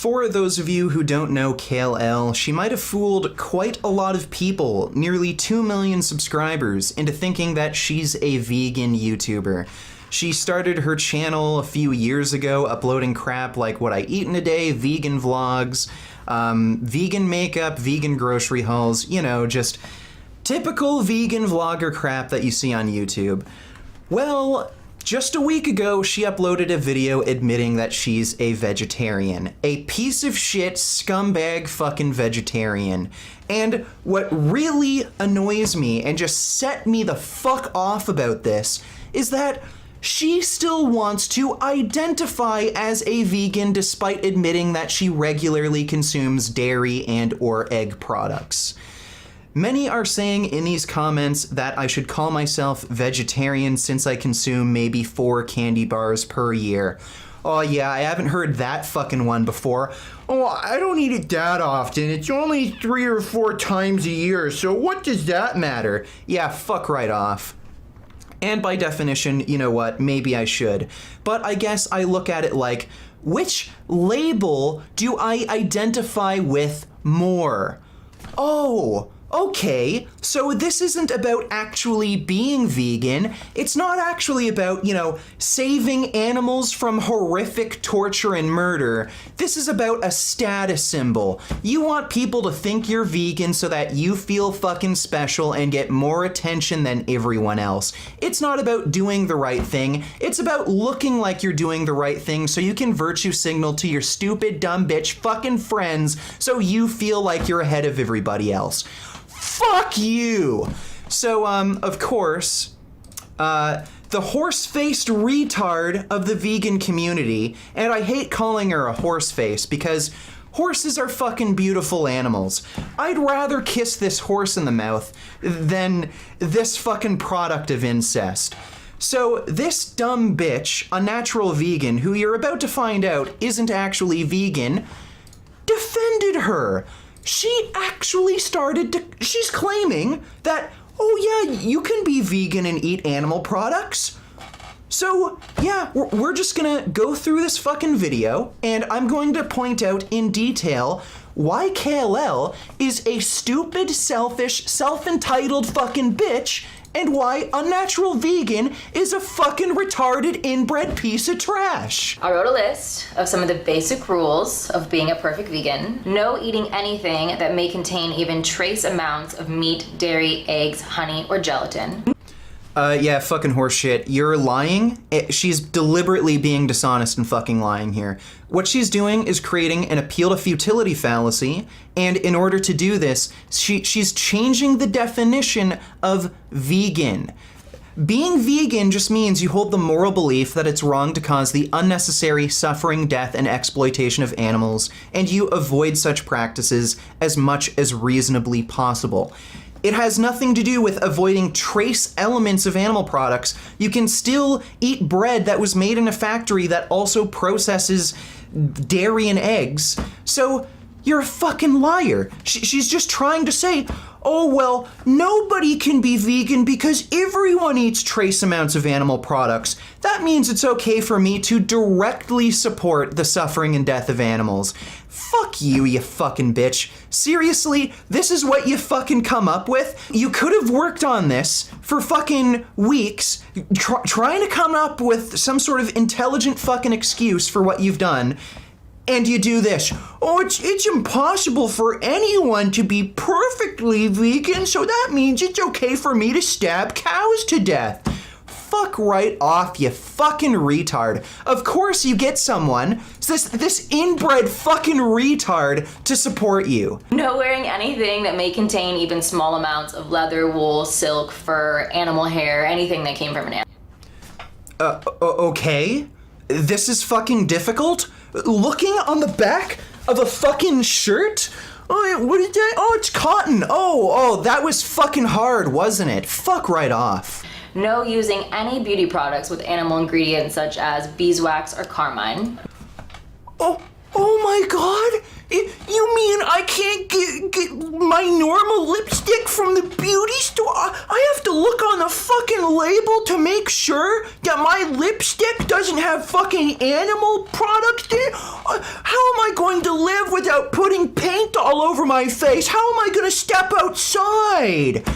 For those of you who don't know Kalel, she might have fooled quite a lot of people, nearly 2 million subscribers, into thinking that she's a vegan YouTuber. She started her channel a few years ago, uploading crap like what I eat in a day, vegan vlogs, vegan makeup, vegan grocery hauls, you know, just typical vegan vlogger crap that you see on YouTube. Well, just a week ago, she uploaded a video admitting that she's a vegetarian. A piece of shit, scumbag fucking vegetarian. And what really annoys me and just set me the fuck off about this is that she still wants to identify as a vegan despite admitting that she regularly consumes dairy and or egg products. Many are saying in these comments that I should call myself vegetarian since I consume maybe 4 candy bars per year. Oh yeah, I haven't heard that fucking one before. Oh, I don't eat it that often. It's only 3 or 4 times a year, so what does that matter? Yeah, fuck right off. And by definition, you know what, maybe I should. But I guess I look at it like, which label do I identify with more? Oh, okay, so this isn't about actually being vegan. It's not actually about, you know, saving animals from horrific torture and murder. This is about a status symbol. You want people to think you're vegan so that you feel fucking special and get more attention than everyone else. It's not about doing the right thing. It's about looking like you're doing the right thing so you can virtue signal to your stupid, dumb bitch fucking friends so you feel like you're ahead of everybody else. Fuck you! So, of course, the horse-faced retard of the vegan community, and I hate calling her a horse-face because horses are fucking beautiful animals. I'd rather kiss this horse in the mouth than this fucking product of incest. So this dumb bitch, Unnatural vegan, who you're about to find out isn't actually vegan, defended her. She actually she's claiming that, oh yeah, you can be vegan and eat animal products. So yeah, we're just gonna go through this fucking video and I'm going to point out in detail why Kalel is a stupid, selfish, self-entitled fucking bitch and why Unnatural vegan is a fucking retarded inbred piece of trash. I wrote a list of some of the basic rules of being a perfect vegan. No eating anything that may contain even trace amounts of meat, dairy, eggs, honey, or gelatin. Yeah, fucking horseshit. You're lying. She's deliberately being dishonest and fucking lying here. What she's doing is creating an appeal to futility fallacy, and in order to do this, she's changing the definition of vegan. Being vegan just means you hold the moral belief that it's wrong to cause the unnecessary suffering, death, and exploitation of animals, and you avoid such practices as much as reasonably possible. It has nothing to do with avoiding trace elements of animal products. You can still eat bread that was made in a factory that also processes dairy and eggs. So you're a fucking liar. She's just trying to say, oh well, nobody can be vegan because everyone eats trace amounts of animal products. That means it's okay for me to directly support the suffering and death of animals. Fuck you, you fucking bitch. Seriously, this is what you fucking come up with? You could have worked on this for fucking weeks, trying to come up with some sort of intelligent fucking excuse for what you've done, and you do this. Oh, it's impossible for anyone to be perfectly vegan, so that means it's okay for me to stab cows to death. Fuck right off, you fucking retard. Of course you get someone, this inbred fucking retard, to support you. No wearing anything that may contain even small amounts of leather, wool, silk, fur, animal hair, anything that came from an animal. Okay? This is fucking difficult? Looking on the back of a fucking shirt? Oh, what is that? Oh, it's cotton. Oh, that was fucking hard, wasn't it? Fuck right off. No using any beauty products with animal ingredients such as beeswax or carmine. Oh my god! You mean I can't get my normal lipstick from the beauty store? I have to look on the fucking label to make sure that my lipstick doesn't have fucking animal products in it? How am I going to live without putting paint all over my face? How am I going to step outside?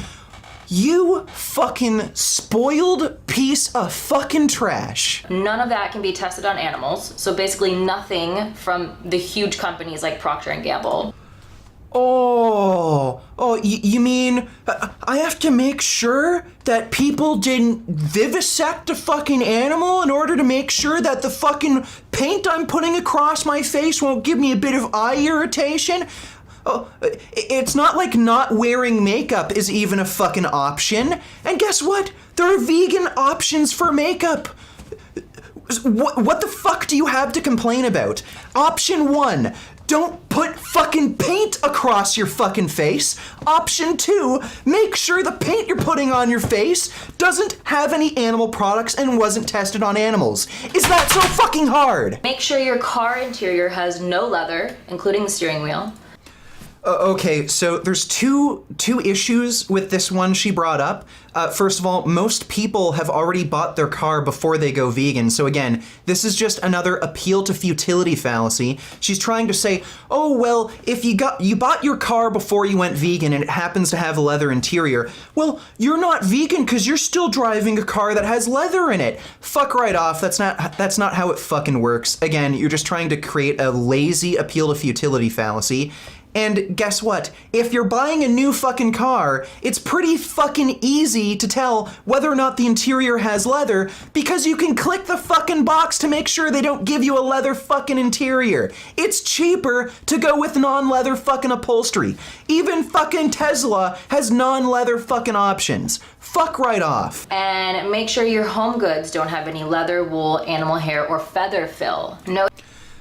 You fucking spoiled piece of fucking trash. None of that can be tested on animals, so basically nothing from the huge companies like Procter & Gamble. You mean I have to make sure that people didn't vivisect a fucking animal in order to make sure that the fucking paint I'm putting across my face won't give me a bit of eye irritation? Oh, it's not like not wearing makeup is even a fucking option. And guess what? There are vegan options for makeup. What the fuck do you have to complain about? Option 1, don't put fucking paint across your fucking face. Option 2, make sure the paint you're putting on your face doesn't have any animal products and wasn't tested on animals. Is that so fucking hard? Make sure your car interior has no leather, including the steering wheel. Okay, so there's two issues with this one she brought up. First of all, most people have already bought their car before they go vegan. So again, this is just another appeal to futility fallacy. She's trying to say, oh, well, if you bought your car before you went vegan and it happens to have a leather interior, well, you're not vegan because you're still driving a car that has leather in it. Fuck right off. That's not how it fucking works. Again, you're just trying to create a lazy appeal to futility fallacy. And guess what? If you're buying a new fucking car, it's pretty fucking easy to tell whether or not the interior has leather because you can click the fucking box to make sure they don't give you a leather fucking interior. It's cheaper to go with non-leather fucking upholstery. Even fucking Tesla has non-leather fucking options. Fuck right off. And make sure your home goods don't have any leather, wool, animal hair, or feather fill. No.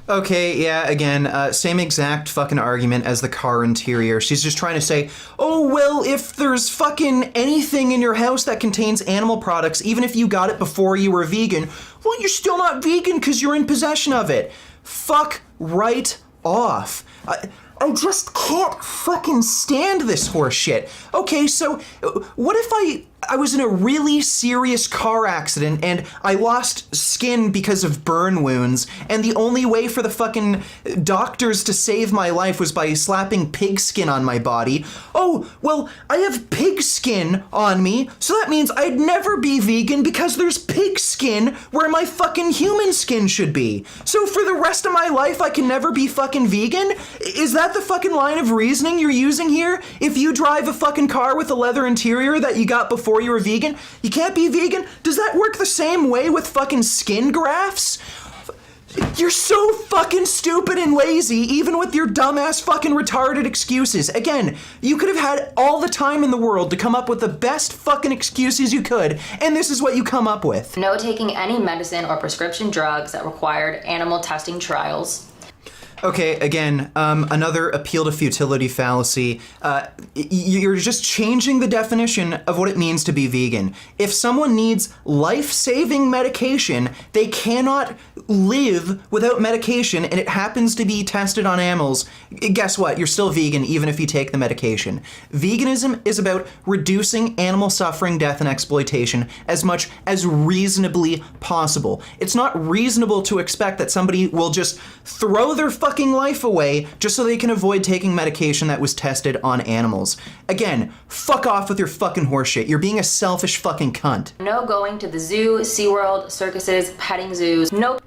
Okay, yeah, again, same exact fucking argument as the car interior. She's just trying to say, oh, well, if there's fucking anything in your house that contains animal products, even if you got it before you were vegan, well, you're still not vegan because you're in possession of it. Fuck right off. I just can't fucking stand this horse shit. Okay, so what if I was in a really serious car accident and I lost skin because of burn wounds, and the only way for the fucking doctors to save my life was by slapping pig skin on my body? Oh, well, I have pig skin on me, so that means I'd never be vegan because there's pig skin where my fucking human skin should be. So for the rest of my life, I can never be fucking vegan? Is that the fucking line of reasoning you're using here? If you drive a fucking car with a leather interior that you got before you were vegan, you can't be vegan? Does that work the same way with fucking skin grafts? You're so fucking stupid and lazy, even with your dumbass fucking retarded excuses. Again, you could have had all the time in the world to come up with the best fucking excuses you could, and this is what you come up with. No taking any medicine or prescription drugs that required animal testing trials. Okay, again, another appeal to futility fallacy. You're just changing the definition of what it means to be vegan. If someone needs life-saving medication, they cannot live without medication, and it happens to be tested on animals. Guess what? You're still vegan even if you take the medication. Veganism is about reducing animal suffering, death, and exploitation as much as reasonably possible. It's not reasonable to expect that somebody will just throw their fucking life away just so they can avoid taking medication that was tested on animals. Again, fuck off with your fucking horseshit. You're being a selfish fucking cunt. No going to the zoo, SeaWorld, circuses, petting zoos. No.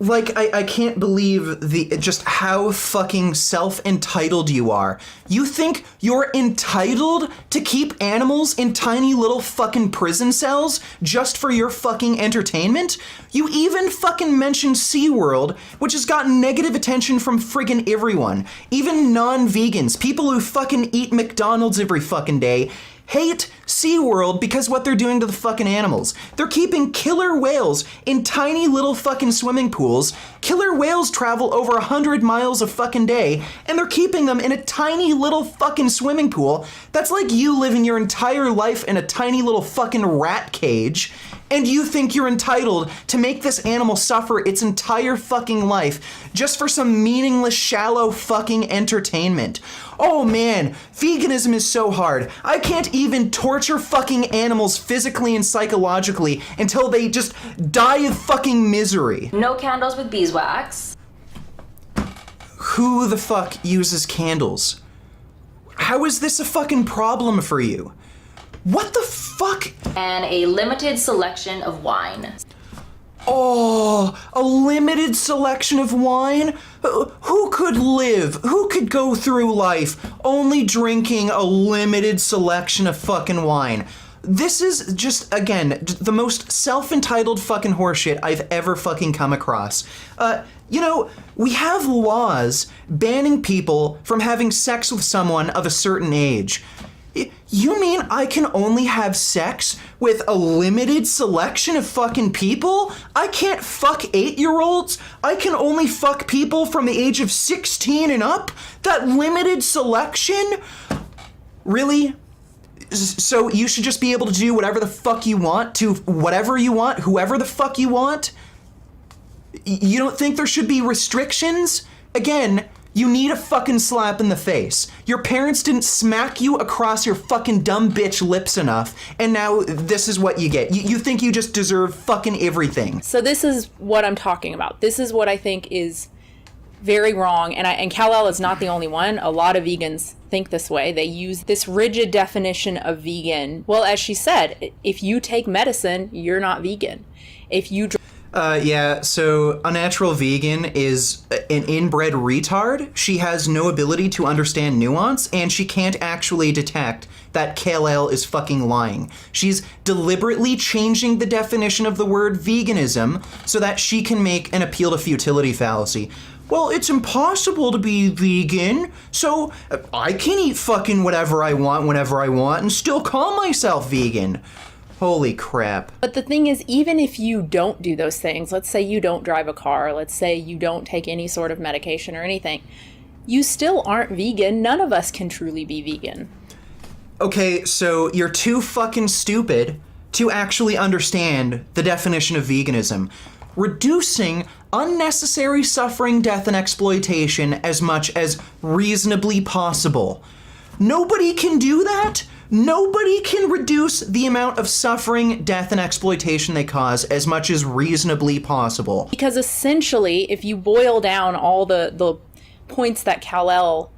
I can't believe just how fucking self-entitled you are. You think you're entitled to keep animals in tiny little fucking prison cells just for your fucking entertainment? You even fucking mentioned SeaWorld, which has gotten negative attention from friggin' everyone. Even non-vegans, people who fucking eat McDonald's every fucking day, hate SeaWorld because what they're doing to the fucking animals. They're keeping killer whales in tiny little fucking swimming pools. Killer whales travel over 100 miles a fucking day, and they're keeping them in a tiny little fucking swimming pool. That's like you living your entire life in a tiny little fucking rat cage. And you think you're entitled to make this animal suffer its entire fucking life just for some meaningless, shallow fucking entertainment. Oh man, veganism is so hard. I can't even torture fucking animals physically and psychologically until they just die of fucking misery. No candles with beeswax. Who the fuck uses candles? How is this a fucking problem for you? What the fuck? And a limited selection of wine. Oh, a limited selection of wine? Who could live? Who could go through life only drinking a limited selection of fucking wine? This is just, again, the most self-entitled fucking horseshit I've ever fucking come across. You know, we have laws banning people from having sex with someone of a certain age. You mean I can only have sex with a limited selection of fucking people? I can't fuck 8-year-olds? I can only fuck people from the age of 16 and up? That limited selection? Really? So you should just be able to do whatever the fuck you want to whatever you want, whoever the fuck you want? You don't think there should be restrictions? Again, you need a fucking slap in the face. Your parents didn't smack you across your fucking dumb bitch lips enough, and now this is what you get. You think you just deserve fucking everything. So this is what I'm talking about. This is what I think is very wrong, and Kalel is not the only one. A lot of vegans think this way. They use this rigid definition of vegan. Well, as she said, if you take medicine, you're not vegan. If you yeah, so Unnatural Vegan is an inbred retard. She has no ability to understand nuance, and she can't actually detect that Kalel is fucking lying. She's deliberately changing the definition of the word veganism so that she can make an appeal to futility fallacy. Well, it's impossible to be vegan, so I can eat fucking whatever I want whenever I want and still call myself vegan. Holy crap. But the thing is, even if you don't do those things, let's say you don't drive a car, let's say you don't take any sort of medication or anything, you still aren't vegan. None of us can truly be vegan. Okay, so you're too fucking stupid to actually understand the definition of veganism. Reducing unnecessary suffering, death, and exploitation as much as reasonably possible. Nobody can do that. Nobody can reduce the amount of suffering, death, and exploitation they cause as much as reasonably possible. Because essentially, if you boil down all the points that Kalel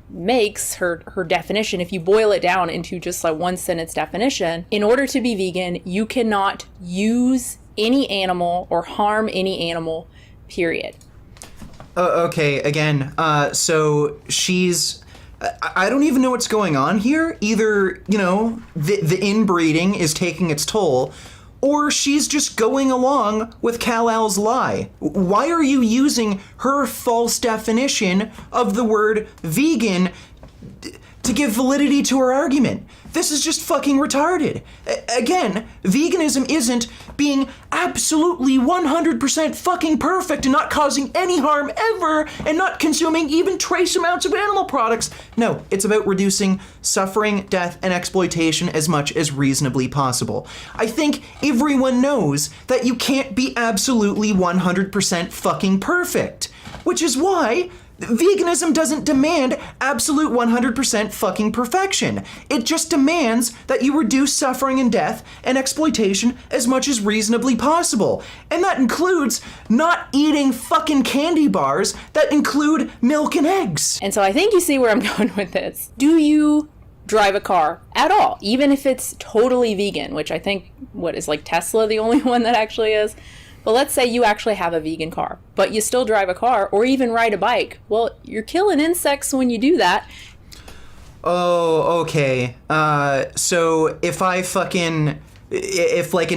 makes, her definition, if you boil it down into just like one sentence definition, in order to be vegan, you cannot use any animal or harm any animal, period. Okay, again, so she's... I don't even know what's going on here. Either, you know, the inbreeding is taking its toll, or she's just going along with Kalels Lie. Why are you using her false definition of the word vegan to give validity to her argument? This is just fucking retarded. Again, veganism isn't being absolutely 100% fucking perfect and not causing any harm ever and not consuming even trace amounts of animal products. No, it's about reducing suffering, death, and exploitation as much as reasonably possible. I think everyone knows that you can't be absolutely 100% fucking perfect, which is why veganism doesn't demand absolute 100% fucking perfection. It just demands that you reduce suffering and death and exploitation as much as reasonably possible. And that includes not eating fucking candy bars that include milk and eggs. And so I think you see where I'm going with this. Do you drive a car at all, even if it's totally vegan, which I think, is like Tesla the only one that actually is? But let's say you actually have a vegan car, but you still drive a car or even ride a bike. Well, you're killing insects when you do that. Oh, okay. So if like an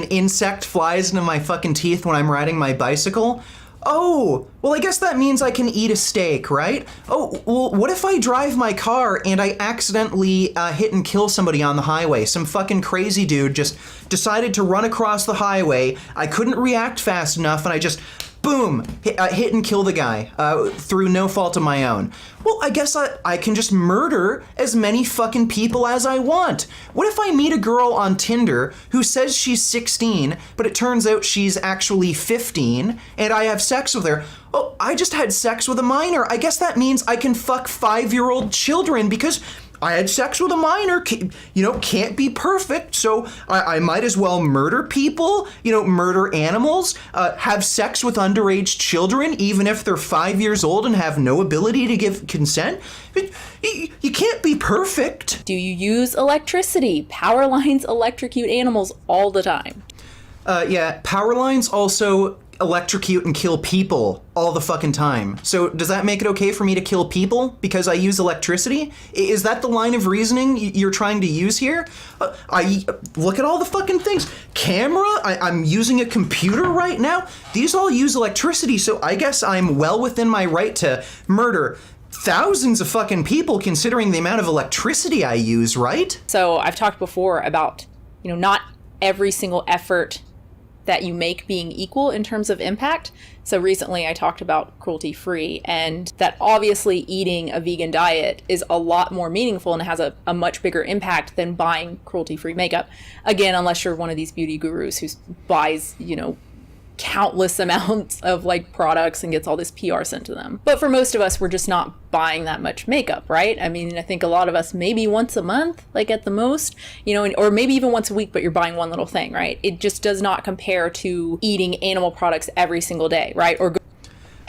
insect flies into my fucking teeth when I'm riding my bicycle, oh, well, I guess that means I can eat a steak, right? Oh, well, what if I drive my car and I accidentally hit and kill somebody on the highway? Some fucking crazy dude just decided to run across the highway. I couldn't react fast enough and I just boom, hit and kill the guy through no fault of my own. Well, I guess I can just murder as many fucking people as I want. What if I meet a girl on Tinder who says she's 16, but it turns out she's actually 15, and I have sex with her? Oh, I just had sex with a minor. I guess that means I can fuck 5-year-old children because I had sex with a minor, can't be perfect, so I might as well murder people, murder animals, have sex with underage children, even if they're 5 years old and have no ability to give consent. You can't be perfect. Do you use electricity? Power lines electrocute animals all the time. Yeah, power lines also electrocute and kill people all the fucking time. So does that make it okay for me to kill people because I use electricity? Is that the line of reasoning you're trying to use here? I look at all the fucking things. Camera, I'm using a computer right now. These all use electricity, so I guess I'm well within my right to murder thousands of fucking people considering the amount of electricity I use, right? So I've talked before about, not every single effort that you make being equal in terms of impact. So recently I talked about cruelty-free, and that obviously eating a vegan diet is a lot more meaningful and has a much bigger impact than buying cruelty-free makeup. Again, unless you're one of these beauty gurus who buys, countless amounts of products and gets all this PR sent to them. But for most of us, we're just not buying that much makeup, right? I mean, I think a lot of us maybe once a month, at the most, or maybe even once a week, but you're buying one little thing, right? It just does not compare to eating animal products every single day, right?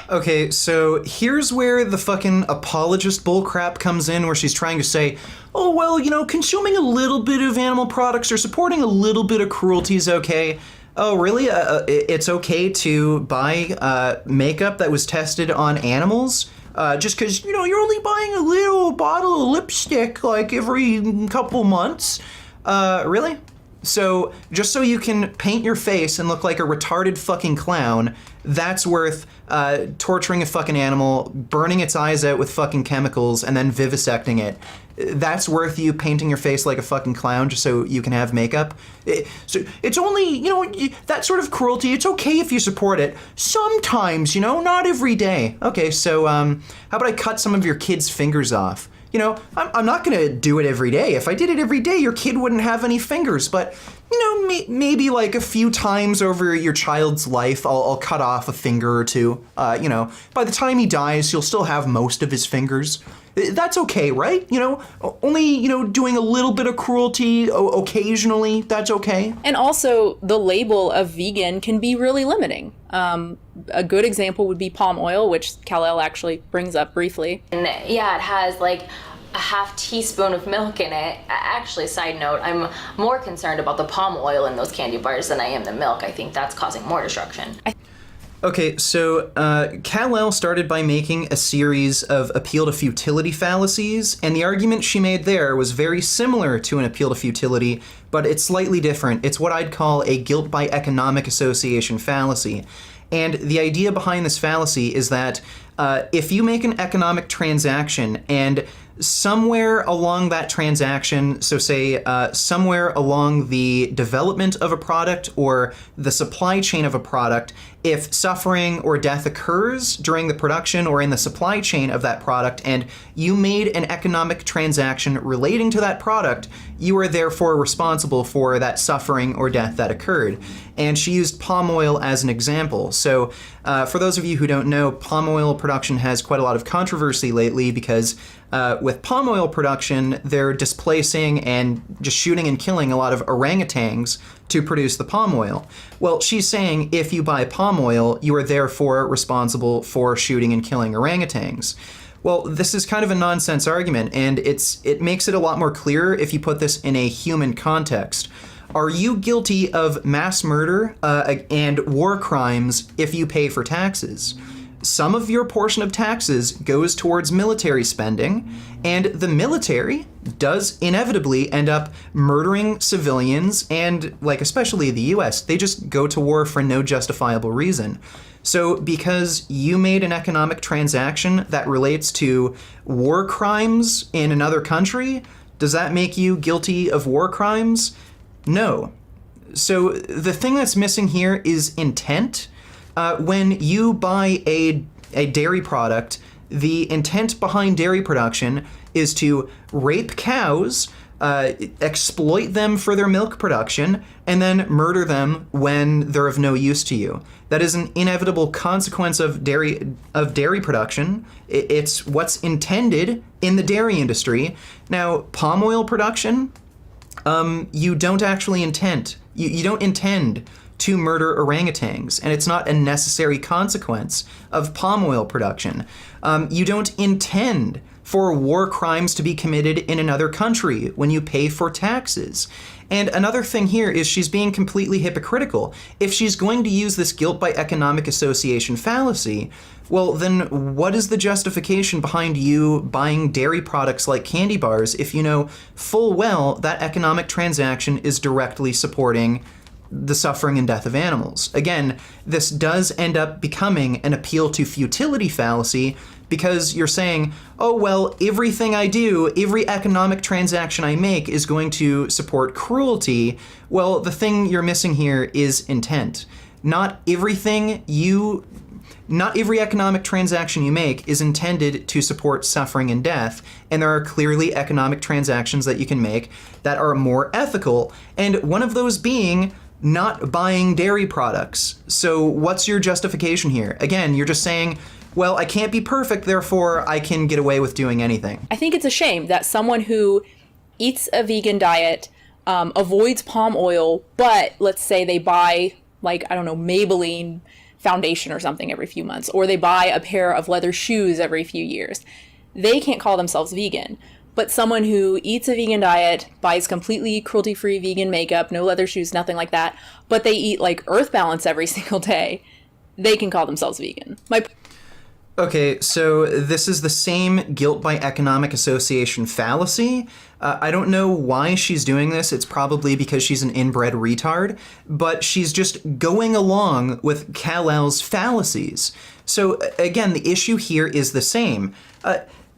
Okay, so here's where the fucking apologist bullcrap comes in, where she's trying to say, oh, well, consuming a little bit of animal products or supporting a little bit of cruelty is okay. Oh, really? It's okay to buy makeup that was tested on animals? Just because, you're only buying a little bottle of lipstick every couple months? Really? So, just so you can paint your face and look like a retarded fucking clown, that's worth torturing a fucking animal, burning its eyes out with fucking chemicals, and then vivisecting it. That's worth you painting your face like a fucking clown just so you can have makeup. So it's only, that sort of cruelty, it's okay if you support it. Sometimes, not every day. Okay, so how about I cut some of your kid's fingers off? I'm not gonna do it every day. If I did it every day, your kid wouldn't have any fingers, but maybe a few times over your child's life, I'll cut off a finger or two. By the time he dies, he'll still have most of his fingers. That's okay, right? Only, doing a little bit of cruelty occasionally, that's okay. And also, the label of vegan can be really limiting. A good example would be palm oil, which Kalel actually brings up briefly. And yeah, it has a half teaspoon of milk in it. Actually, side note, I'm more concerned about the palm oil in those candy bars than I am the milk. I think that's causing more destruction. Okay, so Kalel started by making a series of appeal to futility fallacies, and the argument she made there was very similar to an appeal to futility, but it's slightly different. It's what I'd call a guilt by economic association fallacy. And the idea behind this fallacy is that if you make an economic transaction and somewhere along that transaction, so say somewhere along the development of a product or the supply chain of a product, if suffering or death occurs during the production or in the supply chain of that product and you made an economic transaction relating to that product, you are therefore responsible for that suffering or death that occurred. And she used palm oil as an example. So for those of you who don't know, palm oil production has quite a lot of controversy lately because with palm oil production, they're displacing and just shooting and killing a lot of orangutans to produce the palm oil. Well, she's saying if you buy palm oil, you are therefore responsible for shooting and killing orangutans. Well, this is kind of a nonsense argument, and it makes it a lot more clear if you put this in a human context. Are you guilty of mass murder and war crimes if you pay for taxes? Some of your portion of taxes goes towards military spending, and the military does inevitably end up murdering civilians, and especially the US, they just go to war for no justifiable reason. So because you made an economic transaction that relates to war crimes in another country, does that make you guilty of war crimes? No. So the thing that's missing here is intent. When you buy a dairy product, the intent behind dairy production is to rape cows, exploit them for their milk production, and then murder them when they're of no use to you. That is an inevitable consequence of dairy production. It's what's intended in the dairy industry. Now, palm oil production, you don't actually intend. You don't intend to murder orangutans, and it's not a necessary consequence of palm oil production. You don't intend for war crimes to be committed in another country when you pay for taxes. And another thing here is she's being completely hypocritical. If she's going to use this guilt by economic association fallacy, well, then what is the justification behind you buying dairy products like candy bars if you know full well that economic transaction is directly supporting the suffering and death of animals? Again, this does end up becoming an appeal to futility fallacy because you're saying, oh, well, everything I do, every economic transaction I make is going to support cruelty. Well, the thing you're missing here is intent. Not every economic transaction you make is intended to support suffering and death, and there are clearly economic transactions that you can make that are more ethical, and one of those being not buying dairy products. So what's your justification here? Again, you're just saying, well, I can't be perfect, therefore I can get away with doing anything. I think it's a shame that someone who eats a vegan diet, avoids palm oil, but let's say they buy, like, I don't know, Maybelline foundation or something every few months, or they buy a pair of leather shoes every few years. They can't call themselves vegan. But someone who eats a vegan diet, buys completely cruelty-free vegan makeup, no leather shoes, nothing like that, but they eat like Earth Balance every single day, they can call themselves vegan. Okay, so this is the same guilt by economic association fallacy. I don't know why she's doing this. It's probably because she's an inbred retard, but she's just going along with Kalel's fallacies. So again, the issue here is the same.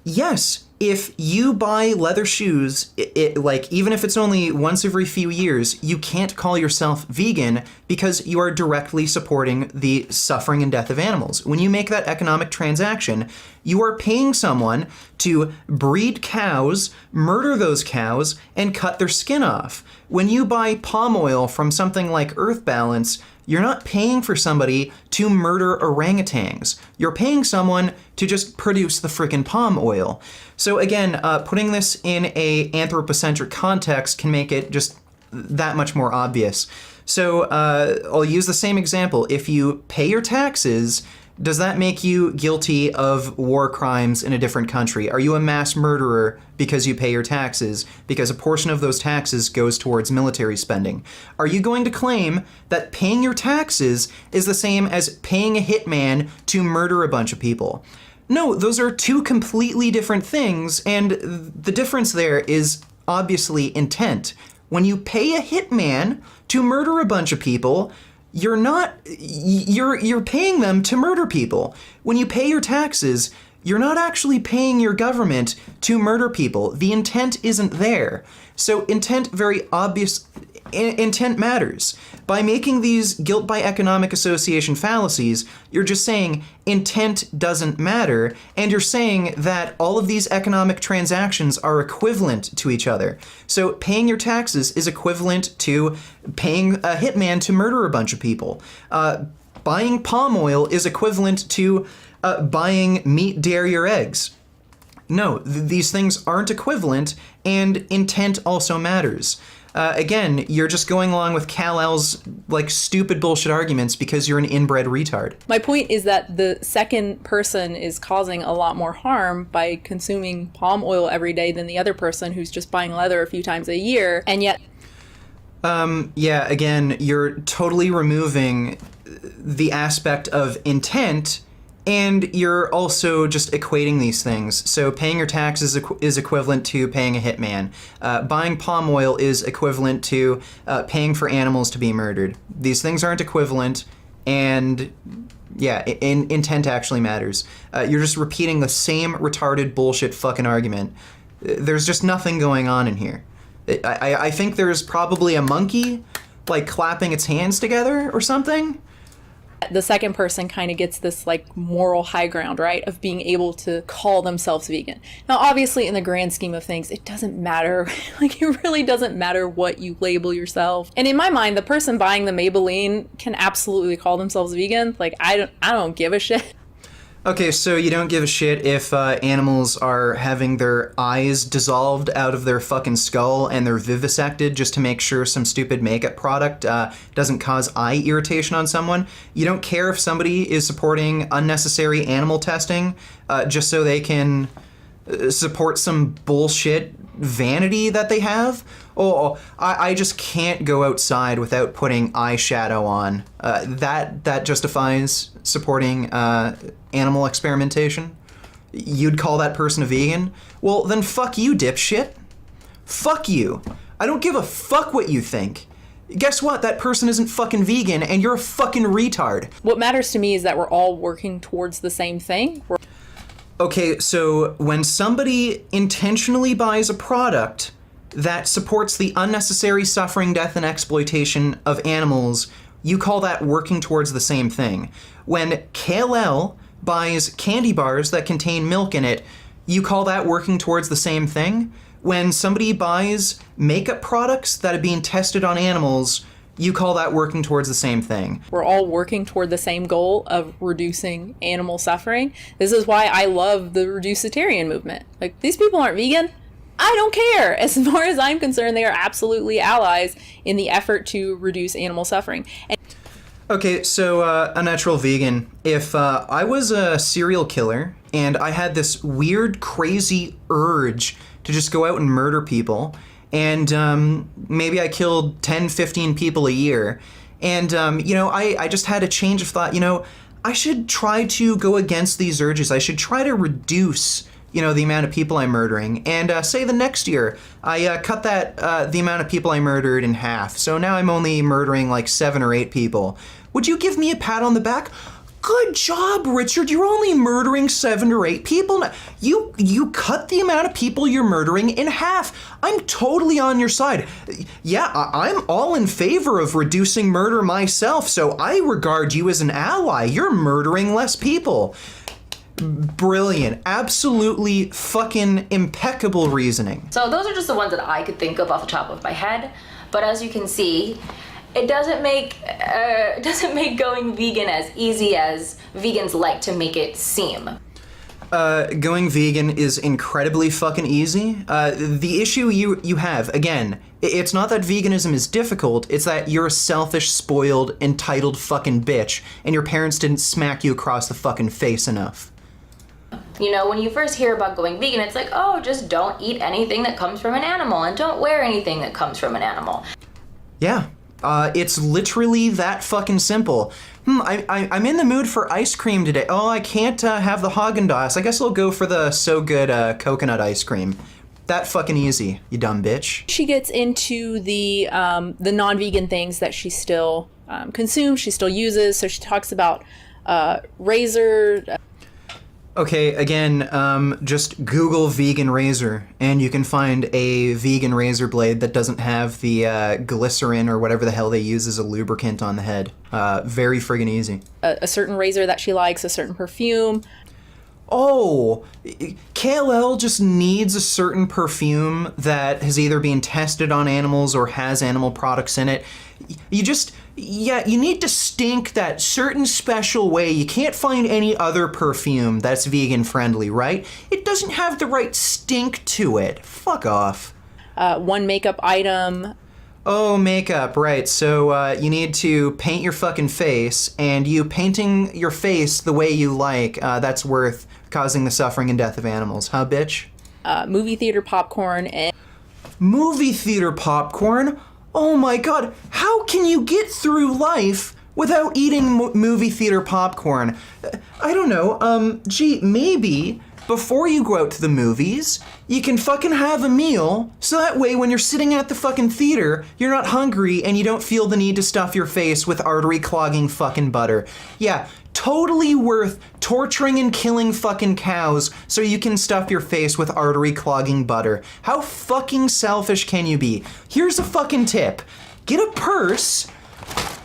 Yes, if you buy leather shoes, like even if it's only once every few years, you can't call yourself vegan because you are directly supporting the suffering and death of animals. When you make that economic transaction, you are paying someone to breed cows, murder those cows, and cut their skin off. When you buy palm oil from something like Earth Balance, you're not paying for somebody to murder orangutans. You're paying someone to just produce the frickin' palm oil. So again, putting this in a anthropocentric context can make it just that much more obvious. So I'll use the same example. If you pay your taxes, does that make you guilty of war crimes in a different country? Are you a mass murderer because you pay your taxes, because a portion of those taxes goes towards military spending? Are you going to claim that paying your taxes is the same as paying a hitman to murder a bunch of people? No, those are two completely different things, and the difference there is obviously intent. When you pay a hitman to murder a bunch of people, you're paying them to murder people. When you pay your taxes, you're not actually paying your government to murder people. The intent isn't there. So intent matters. By making these guilt by economic association fallacies, you're just saying intent doesn't matter, and you're saying that all of these economic transactions are equivalent to each other. So paying your taxes is equivalent to paying a hitman to murder a bunch of people. Buying palm oil is equivalent to buying meat, dairy, or eggs. No, these things aren't equivalent, and intent also matters. Again, you're just going along with Kalel's stupid bullshit arguments because you're an inbred retard. My point is that the second person is causing a lot more harm by consuming palm oil every day than the other person who's just buying leather a few times a year, and yet... Yeah, again, you're totally removing the aspect of intent, and you're also just equating these things. So paying your taxes is equivalent to paying a hitman. Buying palm oil is equivalent to paying for animals to be murdered. These things aren't equivalent, and yeah, intent actually matters. You're just repeating the same retarded bullshit fucking argument. There's just nothing going on in here. I think there's probably a monkey, clapping its hands together or something. The second person kind of gets this like moral high ground, right, of being able to call themselves vegan. Now, obviously, in the grand scheme of things, it doesn't matter. Like, it really doesn't matter what you label yourself. And in my mind, the person buying the Maybelline can absolutely call themselves vegan. Like, I don't give a shit. Okay, so you don't give a shit if animals are having their eyes dissolved out of their fucking skull and they're vivisected just to make sure some stupid makeup product doesn't cause eye irritation on someone. You don't care if somebody is supporting unnecessary animal testing just so they can support some bullshit vanity that they have. Oh, I just can't go outside without putting eyeshadow on. That justifies supporting animal experimentation? You'd call that person a vegan? Well, then fuck you, dipshit. Fuck you. I don't give a fuck what you think. Guess what? That person isn't fucking vegan and you're a fucking retard. What matters to me is that we're all working towards the same thing. Okay, so when somebody intentionally buys a product that supports the unnecessary suffering, death, and exploitation of animals, you call that working towards the same thing. When Kalel buys candy bars that contain milk in it, you call that working towards the same thing. When somebody buys makeup products that are being tested on animals, you call that working towards the same thing. We're all working toward the same goal of reducing animal suffering. This is why I love the reducitarian movement. Like, these people aren't vegan. I don't care. As far as I'm concerned, they are absolutely allies in the effort to reduce animal suffering. Okay, so Unnatural Vegan, if I was a serial killer and I had this weird, crazy urge to just go out and murder people, and maybe I killed 10, 15 people a year, and I just had a change of thought, I should try to go against these urges. I should try to reduce the amount of people I'm murdering. And say the next year, I cut the amount of people I murdered in half. So now I'm only murdering like 7 or 8 people. Would you give me a pat on the back? Good job, Richard. You're only murdering 7 or 8 people. You cut the amount of people you're murdering in half. I'm totally on your side. Yeah, I'm all in favor of reducing murder myself, so I regard you as an ally. You're murdering less people. Brilliant. Absolutely fucking impeccable reasoning. So those are just the ones that I could think of off the top of my head. But as you can see, it doesn't make going vegan as easy as vegans like to make it seem. Going vegan is incredibly fucking easy. The issue you have, again, it's not that veganism is difficult, it's that you're a selfish, spoiled, entitled fucking bitch, and your parents didn't smack you across the fucking face enough. When you first hear about going vegan, it's like, oh, just don't eat anything that comes from an animal and don't wear anything that comes from an animal. Yeah. It's literally that fucking simple. I'm in the mood for ice cream today. Oh, I can't have the Haagen-Dazs. I guess I'll go for the So Good coconut ice cream. That fucking easy, you dumb bitch. She gets into the non-vegan things that she still consumes, she still uses. So she talks about razor. Okay, again, just Google vegan razor, and you can find a vegan razor blade that doesn't have the glycerin or whatever the hell they use as a lubricant on the head. Very friggin' easy. A certain razor that she likes, a certain perfume. Oh, Kalel just needs a certain perfume that has either been tested on animals or has animal products in it. You need to stink that certain special way. You can't find any other perfume that's vegan friendly, right? It doesn't have the right stink to it. Fuck off. One makeup item. Oh, makeup, right. So you need to paint your fucking face, and you painting your face the way you like, that's worth causing the suffering and death of animals, huh, bitch? Movie theater popcorn. And movie theater popcorn? Oh my god, how can you get through life without eating movie theater popcorn? I don't know, maybe before you go out to the movies, you can fucking have a meal, so that way when you're sitting at the fucking theater, you're not hungry and you don't feel the need to stuff your face with artery-clogging fucking butter. Yeah, totally worth torturing and killing fucking cows so you can stuff your face with artery-clogging butter. How fucking selfish can you be? Here's a fucking tip. Get a purse,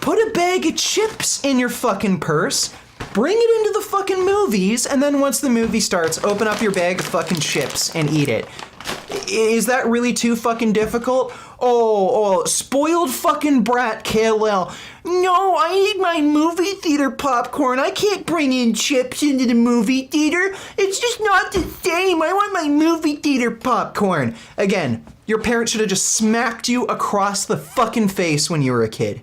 put a bag of chips in your fucking purse, bring it into the fucking movies, and then once the movie starts, open up your bag of fucking chips and eat it. Is that really too fucking difficult? Oh, spoiled fucking brat, Kalel. No, I need my movie theater popcorn. I can't bring in chips into the movie theater. It's just not the same. I want my movie theater popcorn. Again, your parents should have just smacked you across the fucking face when you were a kid.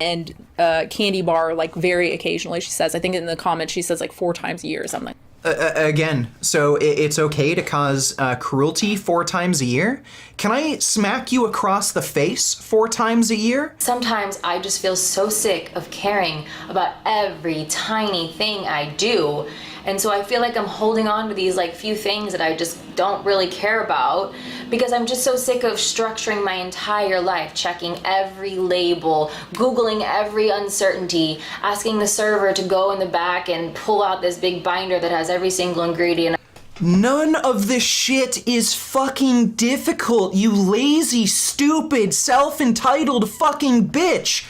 And candy bar, like, very occasionally, she says. I think in the comments she says like 4 times a year or something. Again, so it's okay to cause cruelty 4 times a year? Can I smack you across the face 4 times a year? Sometimes I just feel so sick of caring about every tiny thing I do. And so I feel like I'm holding on to these like few things that I just don't really care about because I'm just so sick of structuring my entire life, checking every label, Googling every uncertainty, asking the server to go in the back and pull out this big binder that has every single ingredient. None of this shit is fucking difficult, you lazy, stupid, self-entitled fucking bitch.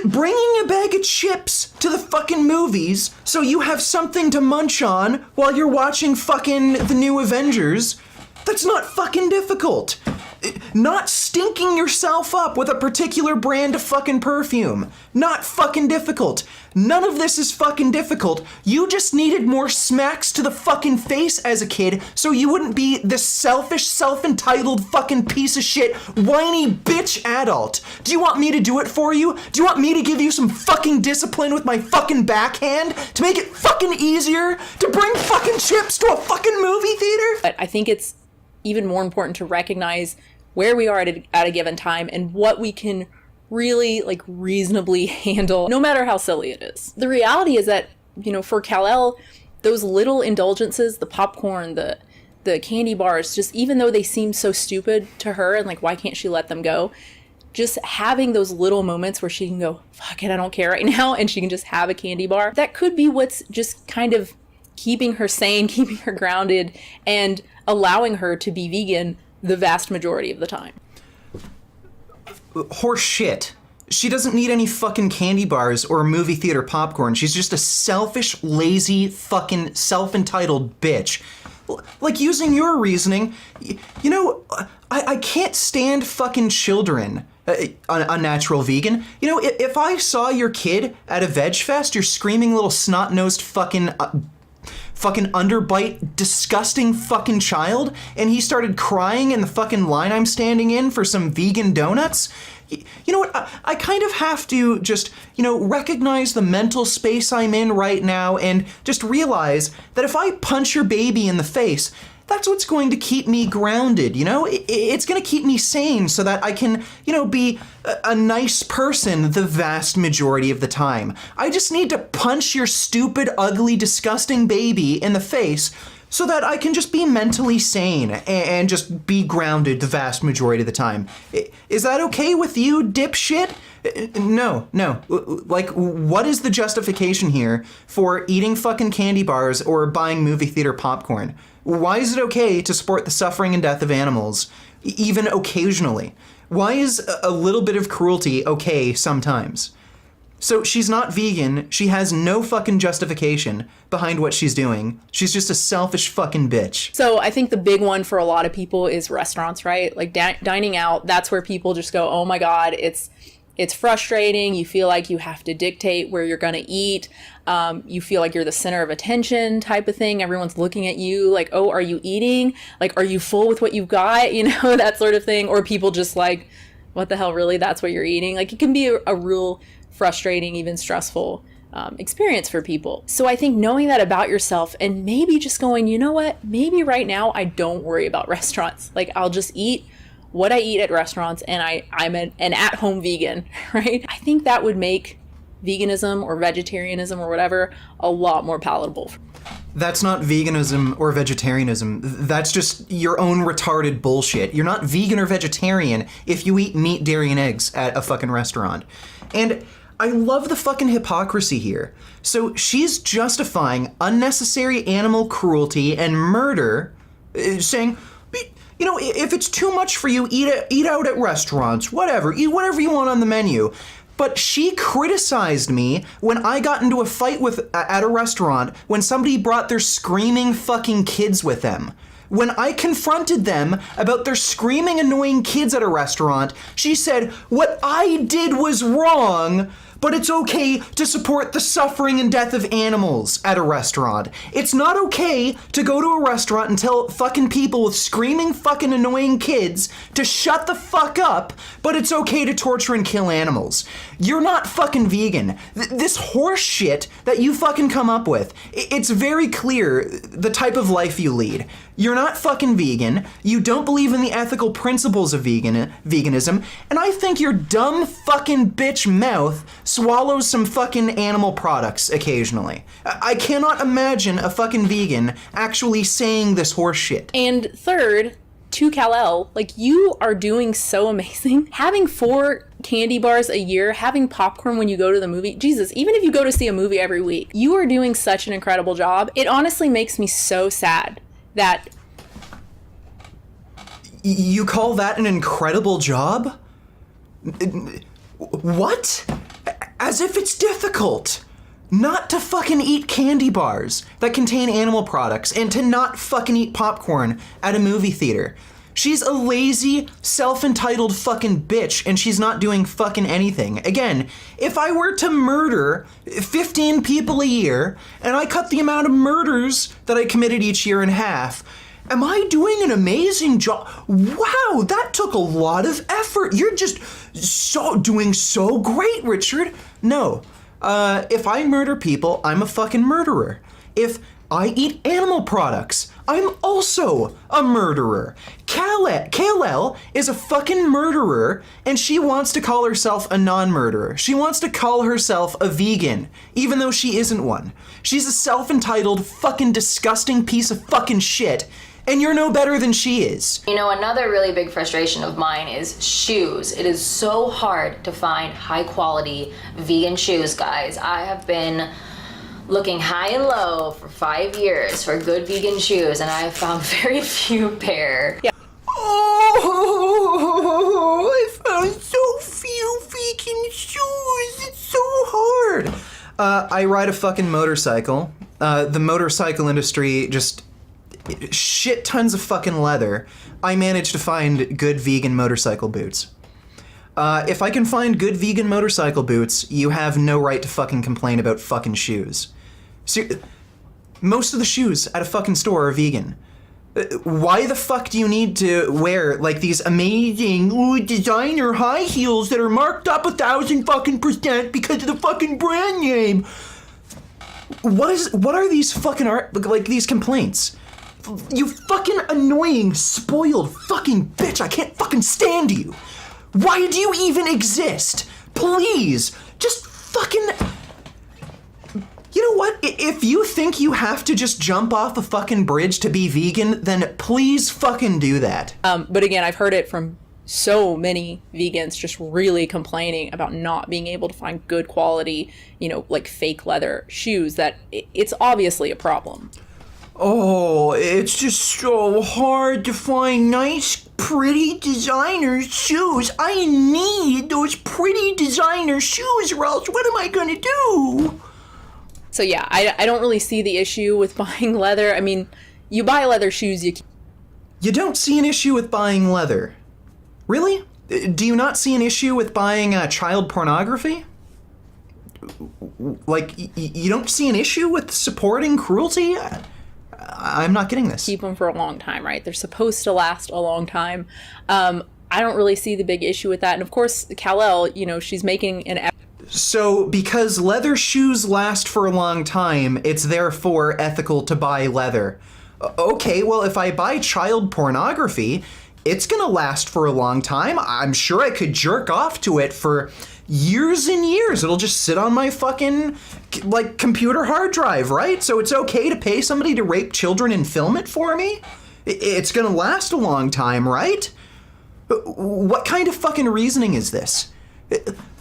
Bringing a bag of chips to the fucking movies so you have something to munch on while you're watching fucking the new Avengers, that's not fucking difficult. Not stinking yourself up with a particular brand of fucking perfume, not fucking difficult. None of this is fucking difficult. You just needed more smacks to the fucking face as a kid so you wouldn't be this selfish, self-entitled fucking piece of shit, whiny bitch adult. Do you want me to do it for you? Do you want me to give you some fucking discipline with my fucking backhand to make it fucking easier to bring fucking chips to a fucking movie theater? But I think it's even more important to recognize where we are at a given time and what we can really like reasonably handle, no matter how silly it is. The reality is that, you know, for Kalel, those little indulgences, the popcorn, the candy bars, just even though they seem so stupid to her and like, why can't she let them go? Just having those little moments where she can go, fuck it, I don't care right now, and she can just have a candy bar. That could be what's just kind of keeping her sane, keeping her grounded, and allowing her to be vegan the vast majority of the time. Horse shit. She doesn't need any fucking candy bars or movie theater popcorn. She's just a selfish, lazy, fucking self-entitled bitch. Like, using your reasoning, you know, I can't stand fucking children. Unnatural vegan. You know, if I saw your kid at a veg fest, your screaming little snot-nosed fucking underbite, disgusting fucking child, and he started crying in the fucking line I'm standing in for some vegan donuts, you know what, I kind of have to just, you know, recognize the mental space I'm in right now and just realize that if I punch your baby in the face, that's what's going to keep me grounded, you know? It's going to keep me sane so that I can, you know, be a nice person the vast majority of the time. I just need to punch your stupid, ugly, disgusting baby in the face so that I can just be mentally sane and just be grounded the vast majority of the time. Is that okay with you, dipshit? No. Like, what is the justification here for eating fucking candy bars or buying movie theater popcorn? Why is it okay to support the suffering and death of animals, even occasionally? Why is a little bit of cruelty okay sometimes? So she's not vegan, she has no fucking justification behind what she's doing. She's just a selfish fucking bitch. So I think the big one for a lot of people is restaurants, right? Like dining out, that's where people just go, oh my God, it's frustrating. You feel like you have to dictate where you're gonna eat. You feel like you're the center of attention type of thing. Everyone's looking at you like, oh, are you eating? Like, are you full with what you've got? You know, that sort of thing. Or people just like, what the hell, really? That's what you're eating? Like, it can be a real frustrating, even stressful experience for people. So I think knowing that about yourself and maybe just going, you know what? Maybe right now I don't worry about restaurants. Like, I'll just eat what I eat at restaurants, and I'm an at-home vegan, right? I think that would make veganism or vegetarianism or whatever a lot more palatable. That's not veganism or vegetarianism. That's just your own retarded bullshit. You're not vegan or vegetarian if you eat meat, dairy, and eggs at a fucking restaurant. And I love the fucking hypocrisy here. So she's justifying unnecessary animal cruelty and murder, saying, You know, if it's too much for you, eat out at restaurants, whatever. Eat whatever you want on the menu. But she criticized me when I got into a fight at a restaurant when somebody brought their screaming fucking kids with them. When I confronted them about their screaming annoying kids at a restaurant, she said, what I did was wrong, but it's okay to support the suffering and death of animals at a restaurant. It's not okay to go to a restaurant and tell fucking people with screaming fucking annoying kids to shut the fuck up, but it's okay to torture and kill animals. You're not fucking vegan. This horse shit that you fucking come up with, it's very clear the type of life you lead. You're not fucking vegan, you don't believe in the ethical principles of veganism, and I think your dumb fucking bitch mouth swallows some fucking animal products occasionally. I cannot imagine a fucking vegan actually saying this horse shit. And third, to Kalel, like, you are doing so amazing. Having 4 candy bars a year, having popcorn when you go to the movie, Jesus, even if you go to see a movie every week, you are doing such an incredible job. It honestly makes me so sad that... You call that an incredible job? What? As if it's difficult not to fucking eat candy bars that contain animal products and to not fucking eat popcorn at a movie theater. She's a lazy, self-entitled fucking bitch and she's not doing fucking anything. Again, if I were to murder 15 people a year and I cut the amount of murders that I committed each year in half, am I doing an amazing job? Wow, that took a lot of effort. You're just doing so great, Richard. No, if I murder people, I'm a fucking murderer. If I eat animal products, I'm also a murderer. Kalel is a fucking murderer, and she wants to call herself a non-murderer. She wants to call herself a vegan, even though she isn't one. She's a self-entitled, fucking disgusting piece of fucking shit, and you're no better than she is. You know, another really big frustration of mine is shoes. It is so hard to find high quality vegan shoes, guys. I have been looking high and low for 5 years for good vegan shoes, and I have found very few pair. Yeah. Oh, I found so few vegan shoes. It's so hard. I ride a fucking motorcycle. The motorcycle industry just shit tons of fucking leather. I managed to find good vegan motorcycle boots. If I can find good vegan motorcycle boots, you have no right to fucking complain about fucking shoes. Most of the shoes at a fucking store are vegan. Why the fuck do you need to wear like these amazing designer high heels that are marked up 1,000% because of the fucking brand name? What are these fucking these complaints? You fucking annoying, spoiled fucking bitch, I can't fucking stand you. Why do you even exist? Please, just fucking... You know what? If you think you have to just jump off a fucking bridge to be vegan, then please fucking do that. But again, I've heard it from so many vegans just really complaining about not being able to find good quality, you know, like fake leather shoes, that it's obviously a problem. Oh, it's just so hard to find nice, pretty designer shoes. I need those pretty designer shoes or else what am I gonna do? So yeah, I don't really see the issue with buying leather. I mean, you buy leather shoes, you don't see an issue with buying leather. Really? Do you not see an issue with buying child pornography? Like, you don't see an issue with supporting cruelty? I'm not getting this. keep them for a long time, right? They're supposed to last a long time. I don't really see the big issue with that. And of course, Kalel, you know, she's making an... So, because leather shoes last for a long time, it's therefore ethical to buy leather. Okay, well, if I buy child pornography, it's gonna last for a long time. I'm sure I could jerk off to it for years and years. It'll just sit on my fucking, like, computer hard drive, right? So it's okay to pay somebody to rape children and film it for me? It's gonna last a long time, right? What kind of fucking reasoning is this?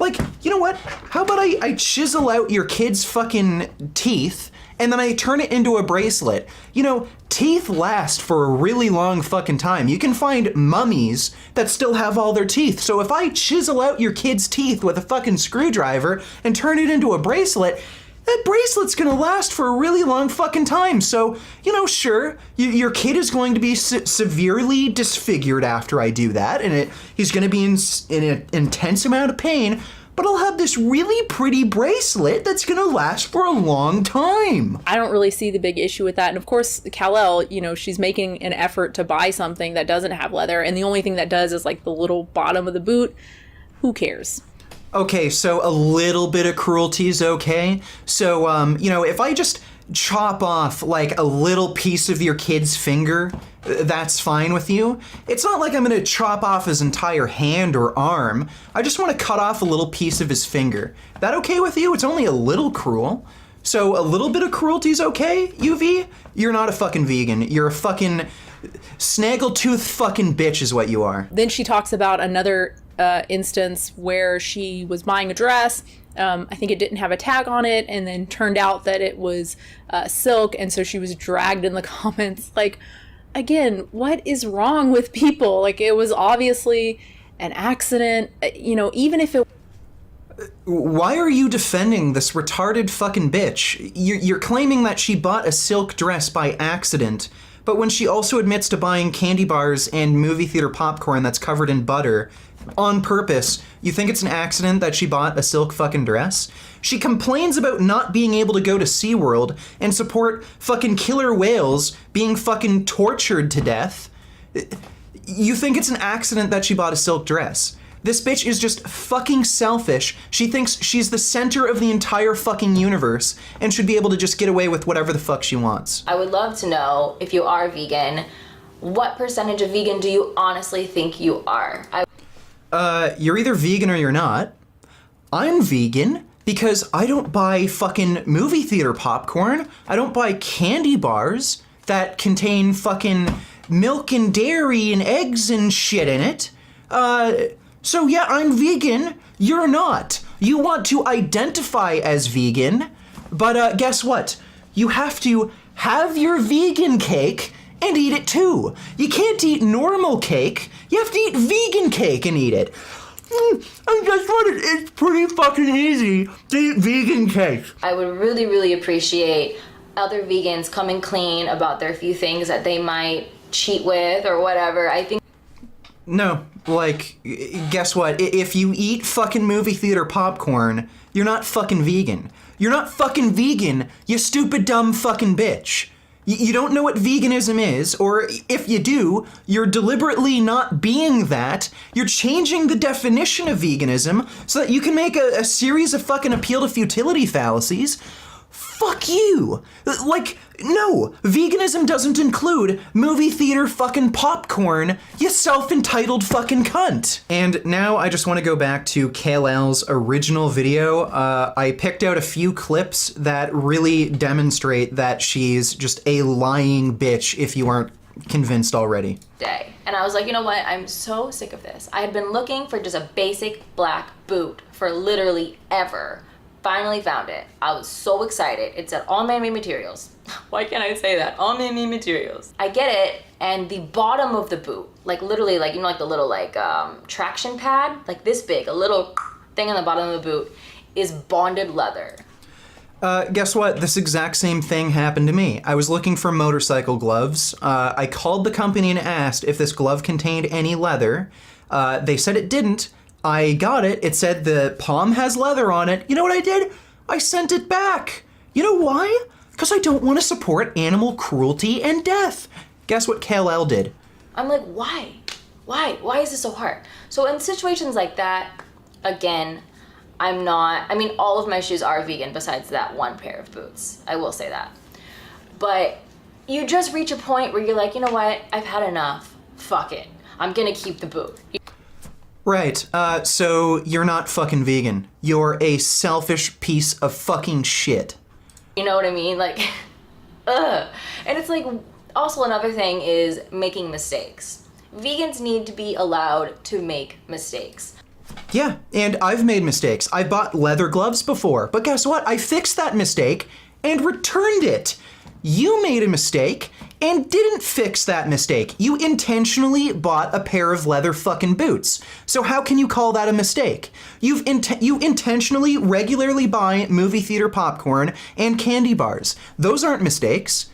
Like, you know what? How about I chisel out your kid's fucking teeth and then I turn it into a bracelet. You know, teeth last for a really long fucking time. You can find mummies that still have all their teeth. So if I chisel out your kid's teeth with a fucking screwdriver and turn it into a bracelet, that bracelet's gonna last for a really long fucking time. So, you know, sure, your kid is going to be severely disfigured after I do that, and he's gonna be in an intense amount of pain, but I'll have this really pretty bracelet that's gonna last for a long time. I don't really see the big issue with that. And of course, Kalel, you know, she's making an effort to buy something that doesn't have leather, and the only thing that does is like the little bottom of the boot. Who cares? Okay, so a little bit of cruelty is okay. So, you know, if I just chop off like a little piece of your kid's finger, that's fine with you. It's not like I'm gonna chop off his entire hand or arm. I just want to cut off a little piece of his finger. That okay with you? It's only a little cruel. So a little bit of cruelty is okay, UV? You're not a fucking vegan. You're a fucking snaggletooth fucking bitch is what you are. Then she talks about another instance where she was buying a dress. I think it didn't have a tag on it, and then turned out that it was silk, and so she was dragged in the comments. Like, again, what is wrong with people? Like, it was obviously an accident. You know, even if it... Why are you defending this retarded fucking bitch? You're claiming that she bought a silk dress by accident, but when she also admits to buying candy bars and movie theater popcorn that's covered in butter on purpose, you think it's an accident that she bought a silk fucking dress? She complains about not being able to go to SeaWorld and support fucking killer whales being fucking tortured to death. You think it's an accident that she bought a silk dress? This bitch is just fucking selfish. She thinks she's the center of the entire fucking universe and should be able to just get away with whatever the fuck she wants. I would love to know, if you are vegan, what percentage of vegan do you honestly think you are? You're either vegan or you're not. I'm vegan because I don't buy fucking movie theater popcorn. I don't buy candy bars that contain fucking milk and dairy and eggs and shit in it. So yeah, I'm vegan. You're not. You want to identify as vegan, but guess what? You have to have your vegan cake and eat it too. You can't eat normal cake. You have to eat vegan cake and eat it. And guess what? It's pretty fucking easy to eat vegan cake. I would really, really appreciate other vegans coming clean about their few things that they might cheat with or whatever. I think... No, like, guess what? If you eat fucking movie theater popcorn, you're not fucking vegan. You're not fucking vegan, you stupid dumb fucking bitch. You don't know what veganism is, or if you do, you're deliberately not being that. You're changing the definition of veganism so that you can make a series of fucking appeal to futility fallacies. Fuck you! Like, no, veganism doesn't include movie theater fucking popcorn, you self-entitled fucking cunt. And now I just want to go back to Kalel's original video. I picked out a few clips that really demonstrate that she's just a lying bitch if you aren't convinced already. Day. And I was like, you know what? I'm so sick of this. I had been looking for just a basic black boot for literally ever. Finally found it. I was so excited. It said all man-made materials. Why can't I say that? All man-made materials. I get it, and the bottom of the boot, like literally, like, you know, like the little like traction pad, like this big, a little thing on the bottom of the boot, is bonded leather. Guess what? This exact same thing happened to me. I was looking for motorcycle gloves. I called the company and asked if this glove contained any leather. They said it didn't. I got it. It said the palm has leather on it. You know what I did? I sent it back. You know why? Because I don't want to support animal cruelty and death. Guess what Kalel did? I'm like, why? Why is this so hard? So in situations like that, again, I mean, all of my shoes are vegan besides that one pair of boots. I will say that. But you just reach a point where you're like, you know what? I've had enough. Fuck it. I'm gonna keep the boot. Right, so you're not fucking vegan. You're a selfish piece of fucking shit. You know what I mean? Like, ugh. And it's like, also another thing is making mistakes. Vegans need to be allowed to make mistakes. Yeah, and I've made mistakes. I bought leather gloves before, but guess what? I fixed that mistake, and returned it. You made a mistake and didn't fix that mistake. You intentionally bought a pair of leather fucking boots. So how can you call that a mistake? You intentionally regularly buy movie theater popcorn and candy bars. Those aren't mistakes.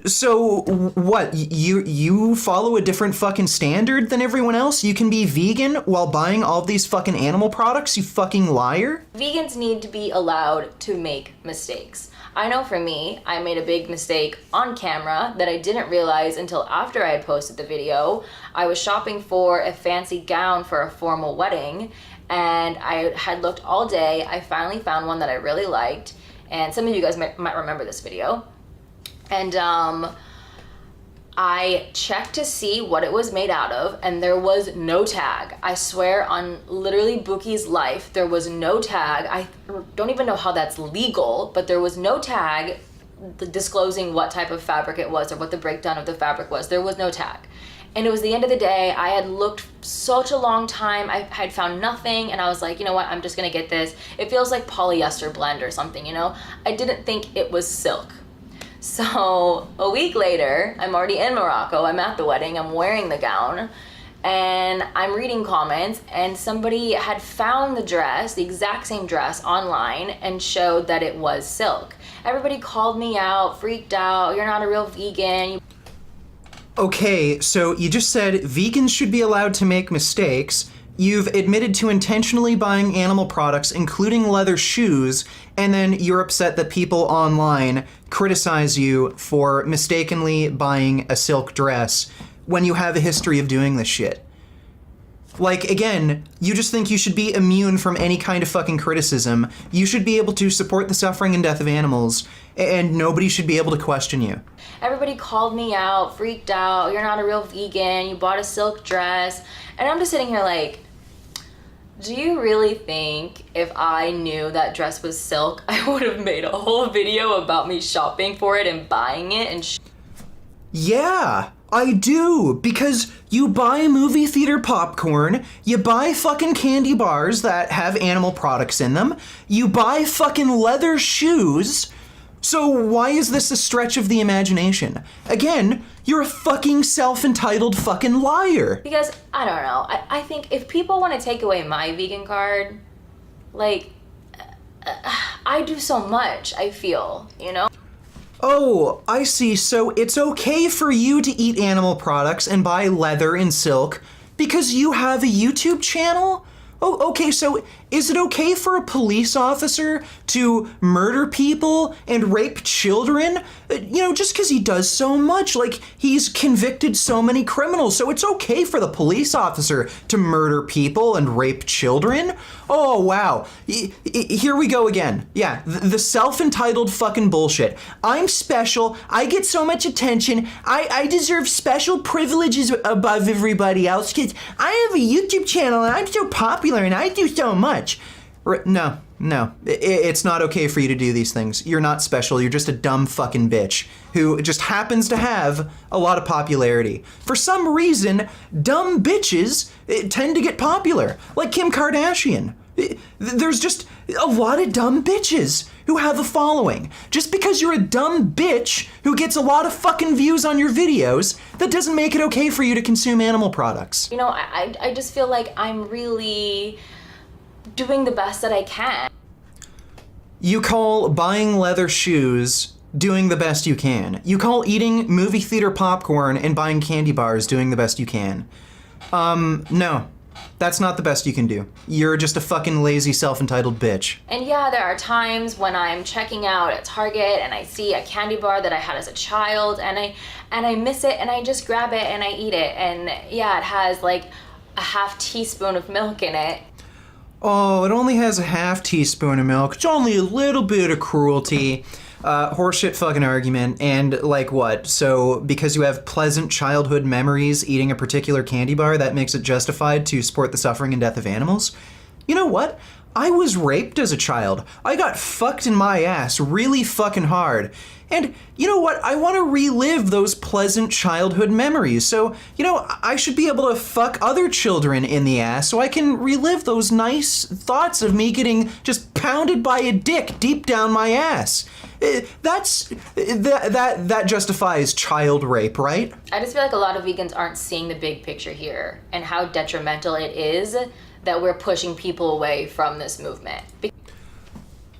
So what, you follow a different fucking standard than everyone else? You can be vegan while buying all of these fucking animal products, you fucking liar? Vegans need to be allowed to make mistakes. I know for me, I made a big mistake on camera that I didn't realize until after I had posted the video. I was shopping for a fancy gown for a formal wedding, and I had looked all day. I finally found one that I really liked, and some of you guys might remember this video. And I checked to see what it was made out of, and there was no tag. I swear on literally Bookie's life, there was no tag. I don't even know how that's legal, but there was no tag disclosing what type of fabric it was or what the breakdown of the fabric was. There was no tag. And it was the end of the day. I had looked such a long time. I had found nothing, and I was like, you know what, I'm just gonna get this. It feels like polyester blend or something, you know? I didn't think it was silk. So a week later, I'm already in Morocco, I'm at the wedding, I'm wearing the gown, and I'm reading comments, and somebody had found the dress, the exact same dress, online and showed that it was silk. Everybody called me out, freaked out, you're not a real vegan. Okay, so you just said vegans should be allowed to make mistakes. You've admitted to intentionally buying animal products, including leather shoes, and then you're upset that people online criticize you for mistakenly buying a silk dress when you have a history of doing this shit. Like, again, you just think you should be immune from any kind of fucking criticism. You should be able to support the suffering and death of animals, and nobody should be able to question you. Everybody called me out, freaked out, you're not a real vegan, you bought a silk dress, and I'm just sitting here like, do you really think if I knew that dress was silk, I would have made a whole video about me shopping for it and buying it and Yeah, I do, because you buy movie theater popcorn, you buy fucking candy bars that have animal products in them, you buy fucking leather shoes. So why is this a stretch of the imagination? Again, you're a fucking self-entitled fucking liar. Because, I don't know, I think if people want to take away my vegan card, like, I do so much, I feel, you know? Oh, I see. So it's okay for you to eat animal products and buy leather and silk because you have a YouTube channel? Oh, okay, so is it okay for a police officer to murder people and rape children? You know, just because he does so much, like he's convicted so many criminals, so it's okay for the police officer to murder people and rape children? Oh, wow. Here we go again. Yeah, the self-entitled fucking bullshit. I'm special, I get so much attention, I deserve special privileges above everybody else because I have a YouTube channel and I'm so popular and I do so much. No, it's not okay for you to do these things. You're not special, you're just a dumb fucking bitch who just happens to have a lot of popularity. For some reason, dumb bitches tend to get popular, like Kim Kardashian. There's just a lot of dumb bitches who have a following. Just because you're a dumb bitch who gets a lot of fucking views on your videos, that doesn't make it okay for you to consume animal products. You know, I just feel like I'm really doing the best that I can. You call buying leather shoes doing the best you can. You call eating movie theater popcorn and buying candy bars doing the best you can. No. That's not the best you can do. You're just a fucking lazy, self-entitled bitch. And yeah, there are times when I'm checking out at Target and I see a candy bar that I had as a child and I miss it and I just grab it and I eat it. And yeah, it has like a half teaspoon of milk in it. Oh, it only has a half teaspoon of milk. It's only a little bit of cruelty. Horseshit fucking argument. And like what? So because you have pleasant childhood memories eating a particular candy bar, that makes it justified to support the suffering and death of animals? You know what? I was raped as a child. I got fucked in my ass really fucking hard. And you know what? I want to relive those pleasant childhood memories. So, you know, I should be able to fuck other children in the ass so I can relive those nice thoughts of me getting just pounded by a dick deep down my ass. That justifies child rape, right? I just feel like a lot of vegans aren't seeing the big picture here and how detrimental it is that we're pushing people away from this movement.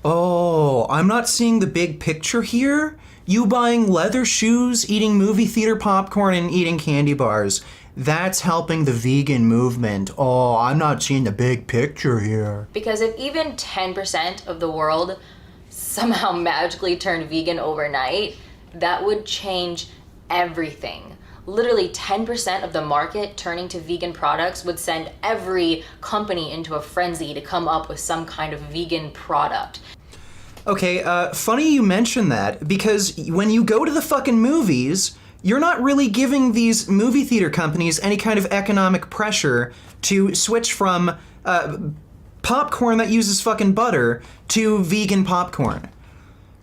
Oh, I'm not seeing the big picture here? You buying leather shoes, eating movie theater popcorn, and eating candy bars. That's helping the vegan movement. Oh, I'm not seeing the big picture here. Because if even 10% of the world somehow magically turned vegan overnight, that would change everything. Literally 10% of the market turning to vegan products would send every company into a frenzy to come up with some kind of vegan product. Okay, funny you mention that, because when you go to the fucking movies, you're not really giving these movie theater companies any kind of economic pressure to switch from popcorn that uses fucking butter to vegan popcorn.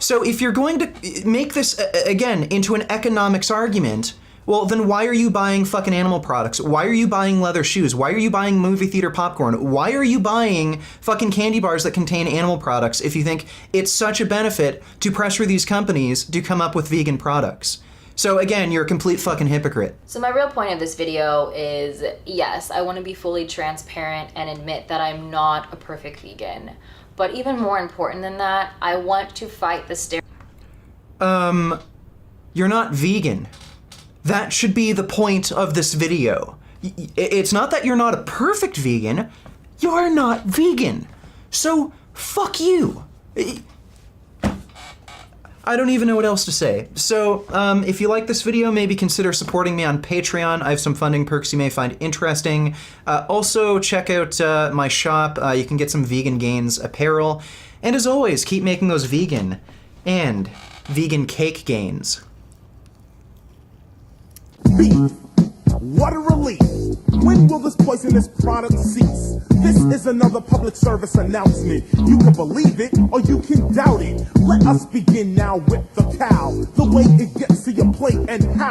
So if you're going to make this, again, into an economics argument, well, then why are you buying fucking animal products? Why are you buying leather shoes? Why are you buying movie theater popcorn? Why are you buying fucking candy bars that contain animal products if you think it's such a benefit to pressure these companies to come up with vegan products? So again, you're a complete fucking hypocrite. So my real point of this video is, yes, I want to be fully transparent and admit that I'm not a perfect vegan. But even more important than that, I want to fight the You're not vegan. That should be the point of this video. It's not that you're not a perfect vegan, you're not vegan. So, fuck you. I don't even know what else to say. So, if you like this video, maybe consider supporting me on Patreon. I have some funding perks you may find interesting. Also, check out my shop. You can get some Vegan Gains apparel. And as always, keep making those vegan and vegan cake gains. Beef. What a relief. When will this poisonous product cease? This is another public service announcement. You can believe it or you can doubt it. Let us begin now with the cow. The way it gets to your plate and how.